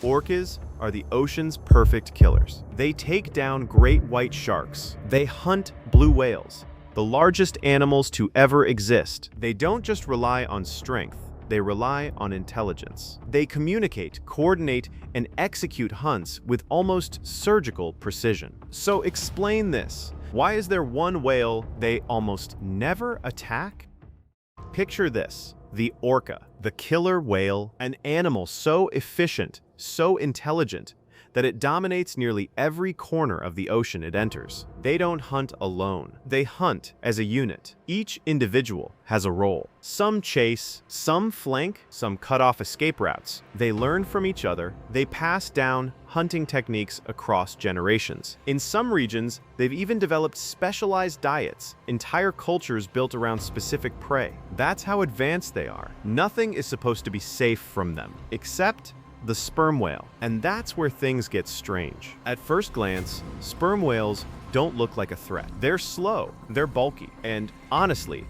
Orcas are the ocean's perfect killers. They take down great white sharks. They hunt blue whales, the largest animals to ever exist. They don't just rely on strength, they rely on intelligence. They communicate, coordinate, and execute hunts with almost surgical precision. So explain this. Why is there one whale they almost never attack? Picture this. The orca, the killer whale, an animal so efficient, so intelligent, that it dominates nearly every corner of the ocean it enters. They don't hunt alone. They hunt as a unit. Each individual has a role. Some chase, some flank, some cut off escape routes. They learn from each other. They pass down hunting techniques across generations. In some regions, they've even developed specialized diets, entire cultures built around specific prey. That's how advanced they are. Nothing is supposed to be safe from them, except the sperm whale. And that's where things get strange. At first glance, sperm whales don't look like a threat. They're slow, they're bulky, and honestly,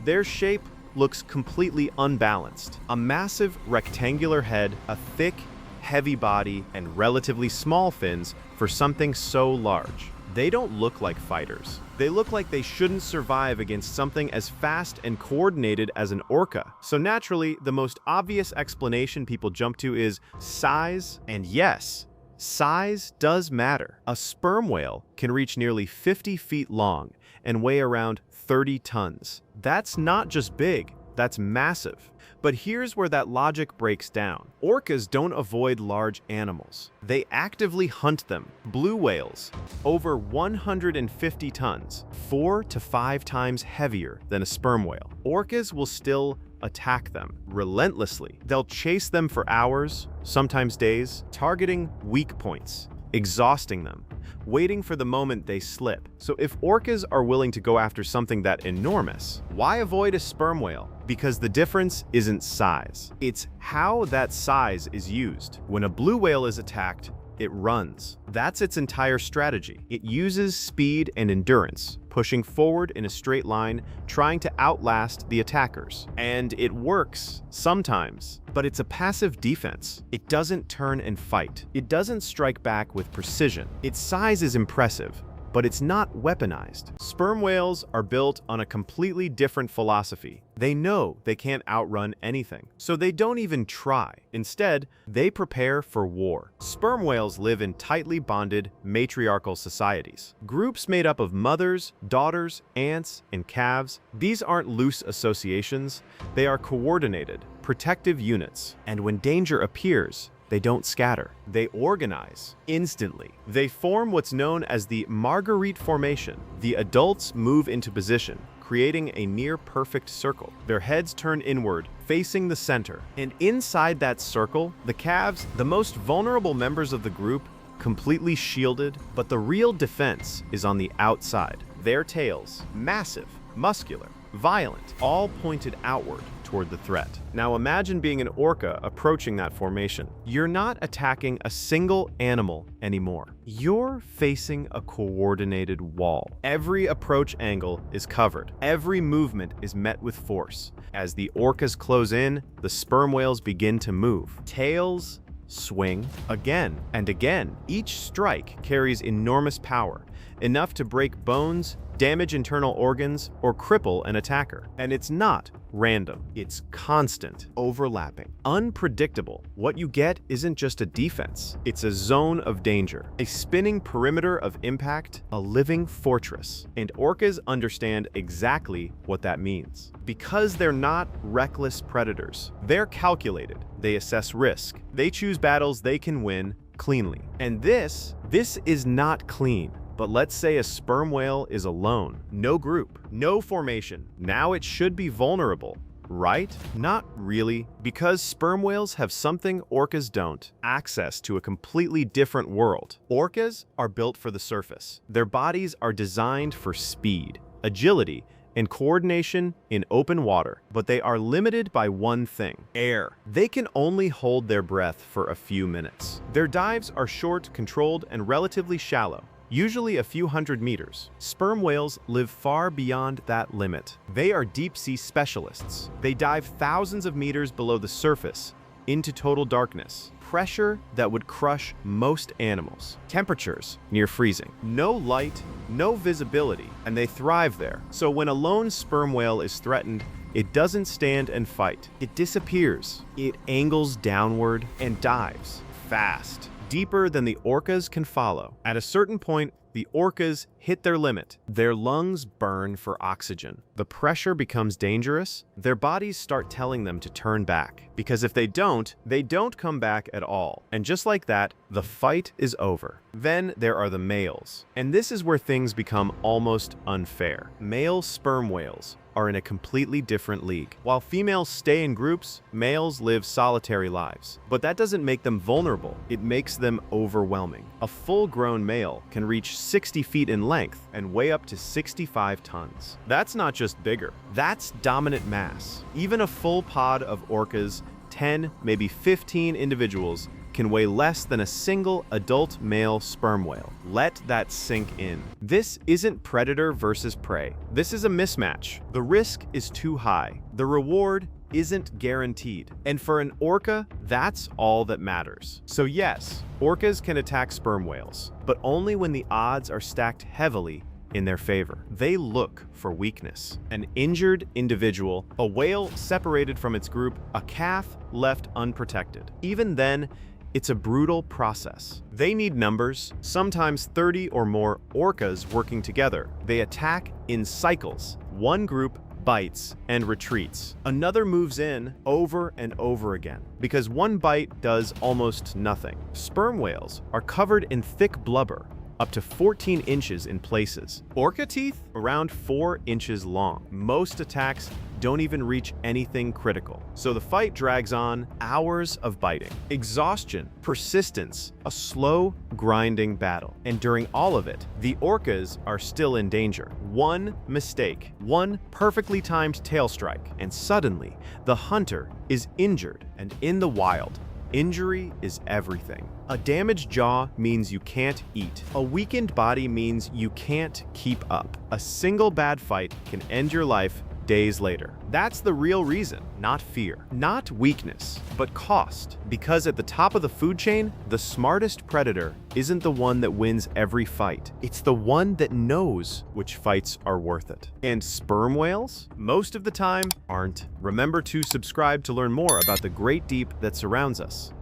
their shape looks completely unbalanced. A massive rectangular head, a thick, heavy body, and relatively small fins for something so large. They don't look like fighters. They look like they shouldn't survive against something as fast and coordinated as an orca. So naturally, the most obvious explanation people jump to is size. And yes, size does matter. A sperm whale can reach nearly 50 feet long and weigh around 30 tons. That's not just big, that's massive. But here's where that logic breaks down. Orcas don't avoid large animals. They actively hunt them. Blue whales, over 150 tons, 4 to 5 times heavier than a sperm whale. Orcas will still attack them relentlessly. They'll chase them for hours, sometimes days, targeting weak points, exhausting them, waiting for the moment they slip. So if orcas are willing to go after something that enormous, why avoid a sperm whale? Because the difference isn't size. It's how that size is used. When a blue whale is attacked, it runs. That's its entire strategy. It uses speed and endurance, pushing forward in a straight line, trying to outlast the attackers. And it works sometimes, but it's a passive defense. It doesn't turn and fight. It doesn't strike back with precision. Its size is impressive, but it's not weaponized. Sperm whales are built on a completely different philosophy. They know they can't outrun anything, so they don't even try. Instead, they prepare for war. Sperm whales live in tightly bonded, matriarchal societies. Groups made up of mothers, daughters, aunts, and calves. These aren't loose associations. They are coordinated, protective units. And when danger appears, they don't scatter. They organize instantly. They form what's known as the Marguerite formation. The adults move into position, creating a near-perfect circle. Their heads turn inward, facing the center. And inside that circle, the calves, the most vulnerable members of the group, completely shielded, but the real defense is on the outside. Their tails, massive, muscular, violent, all pointed outward toward the threat. Now imagine being an orca approaching that formation. You're not attacking a single animal anymore. You're facing a coordinated wall. Every approach angle is covered. Every movement is met with force. As the orcas close in, the sperm whales begin to move. Tails swing again and again. Each strike carries enormous power, enough to break bones, damage internal organs, or cripple an attacker. And it's not random. It's constant, overlapping, unpredictable. What you get isn't just a defense. It's a zone of danger, a spinning perimeter of impact, a living fortress. And orcas understand exactly what that means. Because they're not reckless predators. They're calculated. They assess risk. They choose battles they can win cleanly. And this is not clean. But let's say a sperm whale is alone. No group, no formation. Now it should be vulnerable, right? Not really, because sperm whales have something orcas don't: access to a completely different world. Orcas are built for the surface. Their bodies are designed for speed, agility, and coordination in open water, but they are limited by one thing: air. They can only hold their breath for a few minutes. Their dives are short, controlled, and relatively shallow, usually a few hundred meters. Sperm whales live far beyond that limit. They are deep-sea specialists. They dive thousands of meters below the surface into total darkness, pressure that would crush most animals. Temperatures near freezing. No light, no visibility, and they thrive there. So when a lone sperm whale is threatened, it doesn't stand and fight. It disappears. It angles downward and dives fast, deeper than the orcas can follow. At a certain point, the orcas hit their limit. Their lungs burn for oxygen. The pressure becomes dangerous. Their bodies start telling them to turn back, because if they don't come back at all. And just like that, the fight is over. Then there are the males. And this is where things become almost unfair. Male sperm whales are in a completely different league. While females stay in groups, males live solitary lives. But that doesn't make them vulnerable. It makes them overwhelming. A full-grown male can reach 60 feet in length and weigh up to 65 tons. That's not just bigger. That's dominant mass. Even a full pod of orcas, 10, maybe 15 individuals, can weigh less than a single adult male sperm whale. Let that sink in. This isn't predator versus prey. This is a mismatch. The risk is too high. The reward isn't guaranteed. And for an orca, that's all that matters. So yes, orcas can attack sperm whales, but only when the odds are stacked heavily in their favor. They look for weakness. An injured individual, a whale separated from its group, a calf left unprotected. Even then, it's a brutal process. They need numbers, sometimes 30 or more orcas working together. They attack in cycles. One group bites and retreats. Another moves in over and over again, because one bite does almost nothing. Sperm whales are covered in thick blubber, up to 14 inches in places. Orca teeth, around 4 inches long. Most attacks don't even reach anything critical. So the fight drags on, hours of biting. Exhaustion, persistence, a slow, grinding battle. And during all of it, the orcas are still in danger. One mistake, one perfectly timed tail strike, and suddenly the hunter is injured. And in the wild, injury is everything. A damaged jaw means you can't eat. A weakened body means you can't keep up. A single bad fight can end your life days later. That's the real reason, not fear, not weakness, but cost. Because at the top of the food chain, the smartest predator isn't the one that wins every fight. It's the one that knows which fights are worth it. And sperm whales, most of the time, aren't. Remember to subscribe to learn more about the great deep that surrounds us.